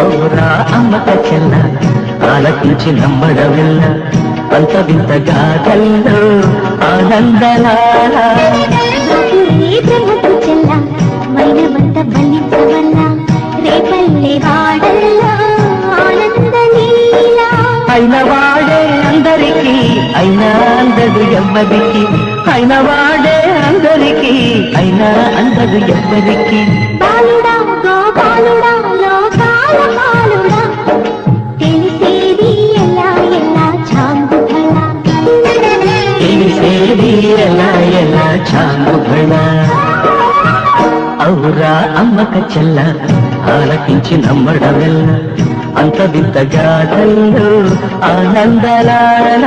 ఔరా అమ్మక చెల్ల ఆలకించి నమ్మడమిల్ల అంత వింతగా కల్లో ఆనందలాల చెల్ల మైనమంత బలించవల్ల రేపల్లె వాడల్లో ఆనందలీల అయిన వాడే అందరికీ అయినా అందదు ఎవ్వరికి అయిన వాడే అందరికీ అయినా అందదు ఎవ్వరికి బాలుడా గోపాలుడా లోకాల పాలుడా తెలిసేది ఎలా ఎలా చాంగుఫల తెలిసేది ఎలా ఎలా చాంగుఫల ఔరా అమ్మక చెల్ల ఆలకించి నమ్మడమెల్ల అంత వింతగా కల్లో ఆనందలాల